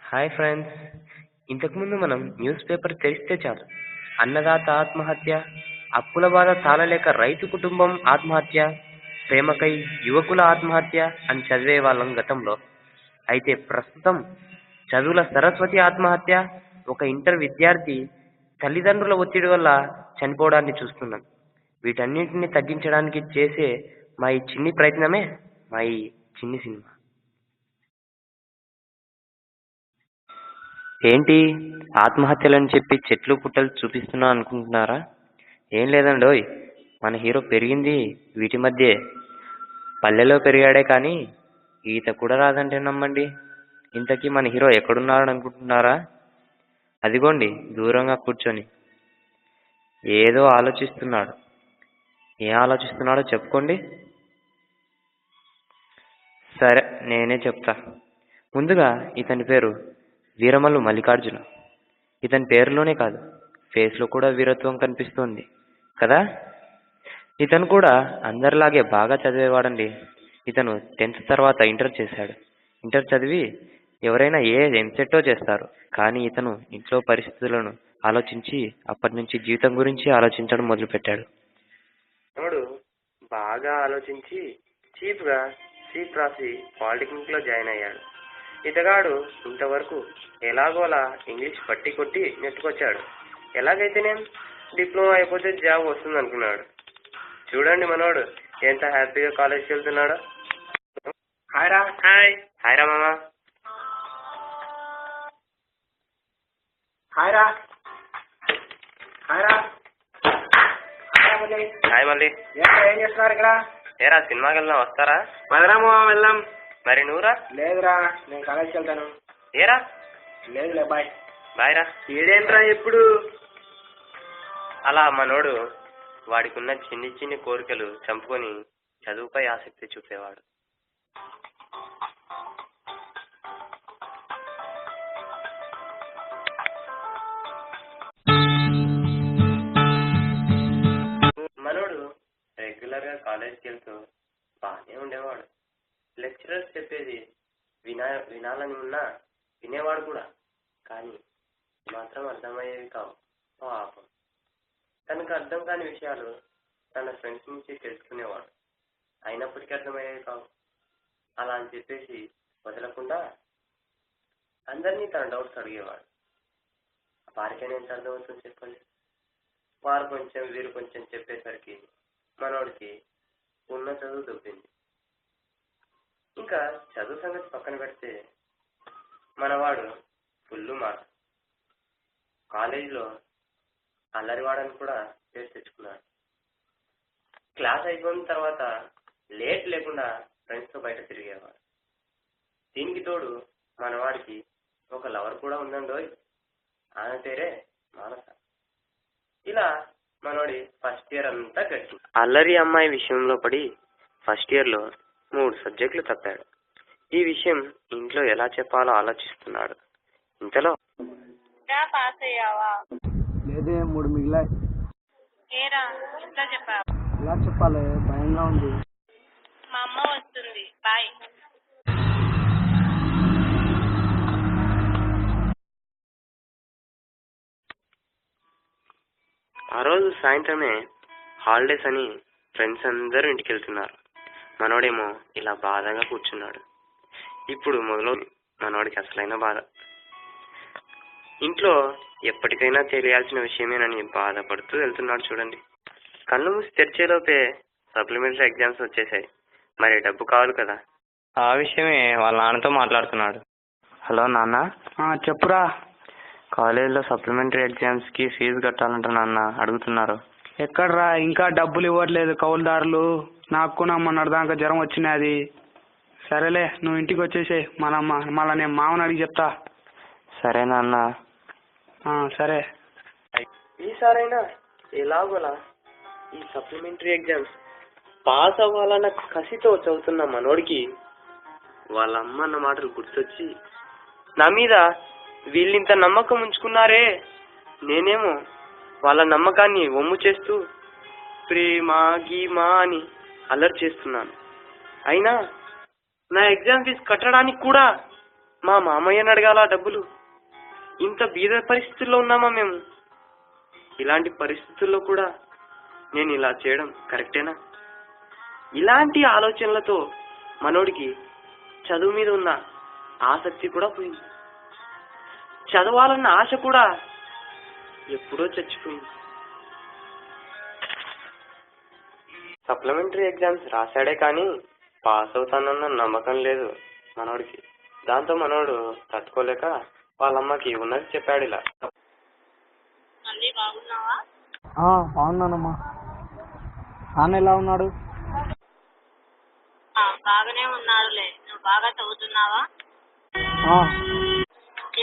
Hi friends. ఇంతకుముందు మనం news paper తెరిస్తే చాలు అన్నదాత ఆత్మహత్య, అప్పుల బాధ తాళలేక రైతు కుటుంబం ఆత్మహత్య, ప్రేమకై యువకుల ఆత్మహత్య అని చదివే వాళ్ళం గతంలో. అయితే ప్రస్తుతం చదువుల సరస్వతి ఆత్మహత్య, ఒక ఇంటర్ విద్యార్థి తల్లిదండ్రుల ఒత్తిడి వల్ల చనిపోవడాన్ని చూస్తున్నాం. వీటన్నింటిని తగ్గించడానికి చేసే మా ఈ చిన్ని ప్రయత్నమే మా ఈ చిన్ని సినిమా. ఏంటి ఆత్మహత్యలని చెప్పి చెట్లు పుట్టలు చూపిస్తున్నా అనుకుంటున్నారా? ఏం లేదండోయ్, మన హీరో పెరిగింది వీటి మధ్యే. పల్లెలో పెరిగాడే కానీ ఈత కూడా రాదంటే నమ్మండి. ఇంతకీ మన హీరో ఎక్కడున్నాడని అనుకుంటున్నారా? అదిగోండి దూరంగా కూర్చొని ఏదో ఆలోచిస్తున్నాడు. ఏం ఆలోచిస్తున్నాడో చెప్పుకోండి. సరే నేనే చెప్తా. ముందుగా ఇతని పేరు వీరమల్లు మల్లికార్జున. ఇతని పేరులోనే కాదు, ఫేస్లో కూడా వీరత్వం కనిపిస్తోంది కదా. ఇతను కూడా అందరిలాగే బాగా చదివేవాడండి. ఇతను 10th తర్వాత ఇంటర్ చేశాడు. ఇంటర్ చదివి ఎవరైనా ఎంసెట్టో చేస్తారు, కానీ ఇతను ఇంట్లో పరిస్థితులను ఆలోచించి అప్పటి నుంచి జీవితం గురించి ఆలోచించడం మొదలుపెట్టాడు. తోడు బాగా ఆలోచించి చీప్గా సీట్ రాసి పాలిటెక్నిక్లో జాయిన్ అయ్యాడు. ఇతగాడు ఇంతవరకు ఎలాగోలా ఇంగ్లీష్ పట్టి కొట్టి నెట్టుకొచ్చాడు. ఎలాగైతేనేం డిప్లొమా అయిపోతే జాబ్ వస్తుంది అనుకున్నాడు. చూడండి మనోడు ఎంత హ్యాపీగా కాలేజ్కి వెళ్తున్నాడో. హాయ్ రా. హాయ్ రా మామా. హాయ్ మళ్ళీ. ఏం చేస్తున్నారు ఇక్కడ? ఏరా సినిమాకి వెళ్దాం, వస్తారా? మదరామో వెళ్దాం. మరి నువ్వురా? లేదురా, నేను కాలేజ్కి వెళ్తాను. ఏరా? లేదులే, బాయ్. బాయ్ రా. ఈడేంట్రా ఎప్పుడు? అలా మనోడు వాడికున్న చిన్ని చిన్ని కోరికలు చంపుకొని చదువుపై ఆసక్తి చూపేవాడు. మనోడు రెగ్యులర్గా కాలేజ్కి వెళ్తూ బాగానే ఉండేవాడు. లెక్చరర్స్ చెప్పేది వినాలని ఉన్నా వినేవాడు కూడా, కానీ మాత్రం అర్థమయ్యేవి కావు. పాపం తనకు అర్థం కాని విషయాలు తన ఫ్రెండ్స్ నుంచి తెలుసుకునేవాడు. అయినప్పటికీ అర్థమయ్యేవి కావు. అలా అని చెప్పేసి వదలకుండా అందరినీ తన డౌట్స్ అడిగేవాడు. వారికైనా ఎంత అర్థమవుతుంది చెప్పండి. వారు కొంచెం వీరు కొంచెం చెప్పేసరికి మనోడికి ఉన్న చదువు దొబ్బింది. ఇంకా చదువు సంగతి పక్కన పెడితే మనవాడు ఫుల్ మార్క్. కాలేజీలో అల్లరివాడని కూడా పేరు తెచ్చుకున్నాడు. క్లాస్ అయిపోయిన తర్వాత లేట్ లేకుండా ఫ్రెండ్స్తో బయట తిరిగేవాడు. దీనికి తోడు మనవాడికి ఒక లవర్ కూడా ఉందండోయ్. ఆమె పేరే మానస. ఇలా మనోడి ఫస్ట్ ఇయర్ అంతా గడిచింది. అల్లరి అమ్మాయి విషయంలో పడి ఫస్ట్ ఇయర్లో 3 సబ్జెక్టులు తప్పాడు. ఈ విషయం ఇంట్లో ఎలా చెప్పాలో ఆలోచిస్తున్నాడు. ఇంతలో పాస్ అయ్యావా? లేదే, 3 మిగిలాయి. ఏరా ఇంట్లో చెప్పావా? ఎలా చెప్పాలి, భయంగా ఉంది. మా అమ్మ వస్తుంది, బాయ్. ఆ రోజు సాయంత్రమే హాలిడేస్ అని ఫ్రెండ్స్ అందరూ ఇంటికి వెళ్తున్నారు. మనోడేమో ఇలా బాధగా కూర్చున్నాడు. ఇప్పుడు మొదలు మనోడికి అసలైన బాధ. ఇంట్లో ఎప్పటికైనా తెలియాల్సిన విషయమేనని బాధపడుతూ వెళ్తున్నాడు. చూడండి, కళ్ళు మూసి తెరిచేలోపే సప్లిమెంటరీ ఎగ్జామ్స్ వచ్చేసాయి. మరి డబ్బు కావాలి కదా. ఆ విషయమే వాళ్ళ నాన్నతో మాట్లాడుతున్నాడు. హలో నాన్న. చెప్పురా. కాలేజీలో సప్లిమెంటరీ ఎగ్జామ్స్కి ఫీజు కట్టాలంట నాన్న, అడుగుతున్నారు. ఎక్కడ్రా, ఇంకా డబ్బులు ఇవ్వట్లేదు కౌలుదారులు. నాకు మొన్నటి దాకా జ్వరం వచ్చినది. సరేలే, నువ్వు ఇంటికి వచ్చేసే. మళ్ళీ నేను మామని అడిగి చెప్తా. సరే నాన్న. సరే. ఈసారైనా ఎలాగోలా ఈ సప్లిమెంటరీ ఎగ్జామ్స్ పాస్ అవ్వాలన్న కసితో చదువుతున్న మనోడికి వాళ్ళ అమ్మ అన్న మాటలు గుర్తొచ్చి, నా మీద వీళ్ళింత నమ్మకం ఉంచుకున్నారే, నేనేమో వాళ్ళ నమ్మకాన్ని వమ్ము చేస్తూ ప్రేమ గీమా అని అల్లరి చేస్తున్నాను. అయినా నా ఎగ్జామ్ ఫీజు కట్టడానికి కూడా మా మామయ్యని అడగాల డబ్బులు. ఇంత బీద పరిస్థితుల్లో ఉన్నామా మేము? ఇలాంటి పరిస్థితుల్లో కూడా నేను ఇలా చేయడం కరెక్టేనా? ఇలాంటి ఆలోచనలతో మనోడికి చదువు మీద ఉన్న ఆసక్తి కూడా పోయింది. చదవాలన్న ఆశ కూడా ఎప్పుడో చచ్చిపోయింది. సప్లిమెంటరీ ఎగ్జామ్స్ రాశాడే కానీ పాస్ అవుతానన్న నమ్మకం లేదు మనోడికి. దాంతో మనోడు తట్టుకోలేక వాళ్ళమ్మకి ఉన్నది చెప్పాడు ఇలా. మళ్ళీ బాగున్నావా? బాగున్నానమ్మా. నాన్న ఎలా ఉన్నాడు? బాగానే ఉన్నాడులే. నువ్వు బాగా చదువుతున్నావా?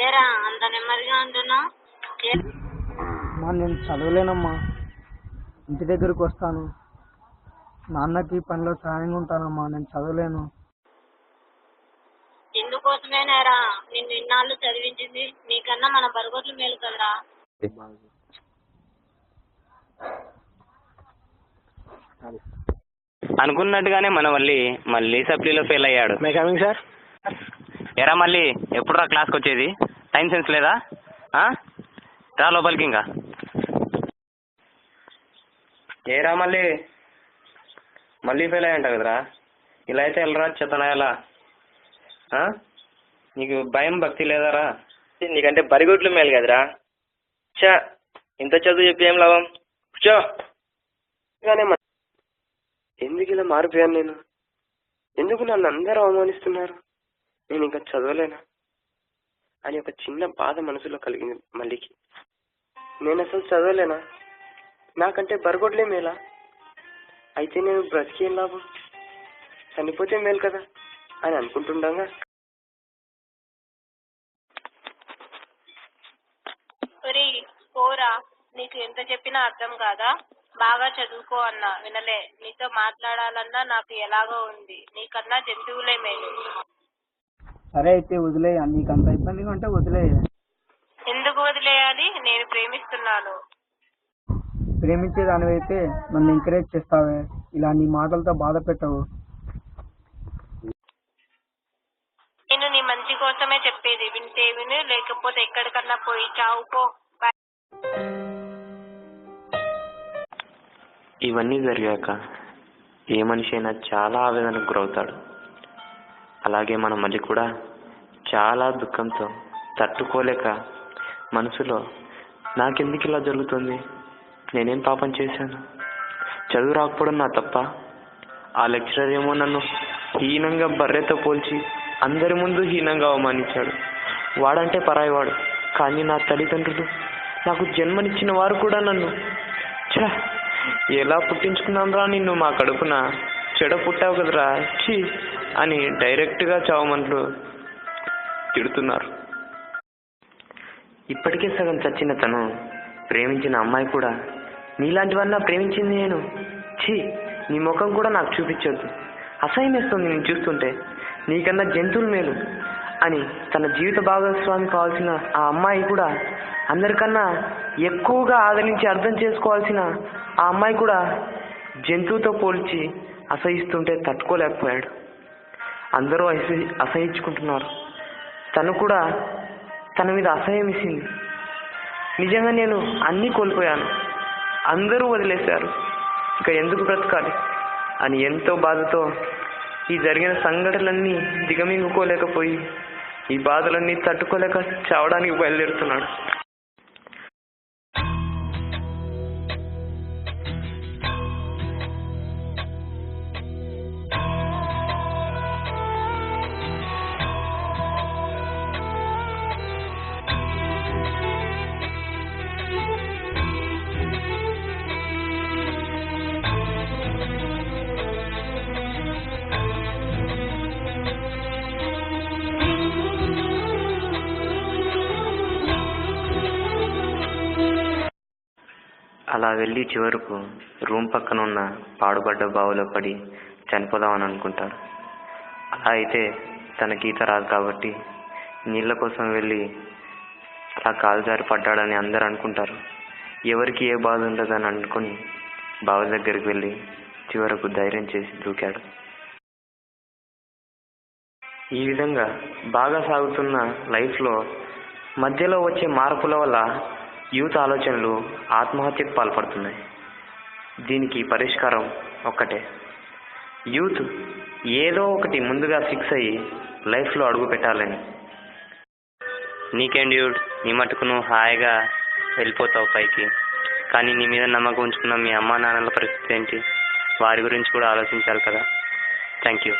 ఏరా అంత నెమ్మదిగా అంటున్నావు? నేను చదవలేనమ్మా. ఇంటి దగ్గరకు వస్తాను, నాన్నకి పనిలో సాయంగా ఉంటానమ్మా. నేను చదవలేను. ఎందుకోసమేనారా నిన్ను ఇన్నాళ్ళు చదివించింది? నీకన్నా మన బరగొట్లు మేలు కదరా. అనుకున్నట్టుగానే మన మళ్ళీ సప్లీలో ఫెయిల్ అయ్యాడు. May coming sir. ఎరా మళ్ళీ ఎప్పుడురా క్లాస్కి వచ్చేది? టైం సెన్స్ లేదా? రా లోపలికి. ఇంకా ఏరా మళ్ళీ ఫెయిల్ అయ్యంట కదరా. ఇలా అయితే వెళ్ళరా చెత్తనా ఎలా? నీకు భయం భక్తి లేదారా? నీకంటే బరిగొడ్లు మేలు కదరా. చా, ఇంత చదువు చెప్పి ఏం లాభం? కూర్చో. ఎందుకు ఇలా మారిపోయాను నేను? ఎందుకు నన్ను అందరూ అవమానిస్తున్నారు? నేను ఇంకా చదవలేనా అని ఒక చిన్న బాధ మనసులో కలిగింది మళ్ళీకి. నేను అసలు చదవలేనా? నాకంటే బరగొడ్లే మేలా? అయితే నేను బ్రతికేం లాభం? చనిపోతే మేలు కదా అని అనుకుంటుండగా పోరా, నీకు ఎంత చెప్పినా అర్థం కాదా? బాగా చదువుకో అన్నా వినలే. నీతో మాట్లాడాలన్నా నాకు ఎలాగో ఉంది. నీకన్నా జంతువులే మేలు. సరే అయితే వదిలేయ. నీకు అంత ఇబ్బందిగా ఉంటే వదిలేయ. ఎందుకు వదిలేయాలి? నేను ప్రేమిస్తున్నాను. ప్రేమించేదానివైతే నన్ను ఎంకరేజ్ చేస్తావే, ఇలా నీ మాటలతో బాధ పెట్టవు. నేను నీ మంచి కోసమే చెప్పేది. వింటే విను, లేకపోతే ఎక్కడికన్నా పోయి చావుకో. ఇవన్నీ జరిగాక ఏ మనిషి అయినా చాలా ఆవేదనకు గురవుతాడు. అలాగే మన మళ్ళీ కూడా చాలా దుఃఖంతో తట్టుకోలేక మనసులో నాకెందుకు ఇలా జరుగుతుంది? నేనేం పాపం చేశాను? చదువు రాకపోవడం నా తప్ప? ఆ లెక్చరర్ ఏమో నన్ను హీనంగా బర్రెతో పోల్చి అందరి ముందు హీనంగా అవమానించాడు. వాడంటే పరాయివాడు, కానీ నా తల్లిదండ్రులు, నాకు జన్మనిచ్చిన వారు కూడా నన్ను ఎలా పుట్టించుకున్నాను నిన్ను మా కడుపున, చెడ పుట్టావు కదరా ఛీ అని డైరెక్ట్గా చావమంటూ తిడుతున్నారు. ఇప్పటికే సగం చచ్చిన తను ప్రేమించిన అమ్మాయి కూడా నీలాంటి వల్ల ప్రేమించింది నేను, ఛీ నీ ముఖం కూడా నాకు చూపించొద్దు, అసహ్యం వేస్తుంది నేను చూస్తుంటే, నీకన్నా జంతువులు మేలు అని తన జీవిత భాగస్వామి కావాల్సిన ఆ అమ్మాయి కూడా, అందరికన్నా ఎక్కువగా ఆదరించి అర్థం చేసుకోవాల్సిన ఆ అమ్మాయి కూడా జంతువుతో పోల్చి అసహిస్తుంటే తట్టుకోలేకపోయాడు. అందరూ అసహించుకుంటున్నారు. తను కూడా తన మీద అసహ్యం ఇచ్చింది. నిజంగా నేను అన్నీ కోల్పోయాను, అందరూ వదిలేశారు, ఇక ఎందుకు బ్రతకాలి అని ఎంతో బాధతో ఈ జరిగిన సంఘటనలన్నీ దిగమింగుకోలేకపోయి ఈ బాధలన్నీ తట్టుకోలేక చావడానికి బయలుదేరుతున్నాడు. అలా వెళ్ళి చివరకు రూమ్ పక్కన ఉన్న పాడుబడ్డ బావిలో పడి చనిపోదామని అనుకుంటాడు. అలా అయితే తనకి ఈత రాదు కాబట్టి నీళ్ళ కోసం వెళ్ళి అలా కాలు జారి పడ్డాడని అందరు అనుకుంటారు. ఎవరికి ఏ బాధ ఉండదని అనుకుని బావి దగ్గరికి వెళ్ళి చివరకు ధైర్యం చేసి దూకాడు. ఈ విధంగా బాగా సాగుతున్న లైఫ్లో మధ్యలో వచ్చే మార్పుల వల్ల యూత్ ఆలోచనలు ఆత్మహత్యకు పాల్పడుతున్నాయి. దీనికి పరిష్కారం ఒక్కటే. యూత్ ఏదో ఒకటి ముందుగా ఫిక్స్ అయ్యి లైఫ్లో అడుగు పెట్టాలని. నీకేం డ్యూడ్, నీ మటుకు నువ్వు హాయిగా వెళ్ళిపోతావు పైకి. కానీ నీ మీద నమ్మకం ఉంచుకున్న మీ అమ్మా నాన్నల పరిస్థితి ఏంటి? వారి గురించి కూడా ఆలోచించాలి కదా. Thank you.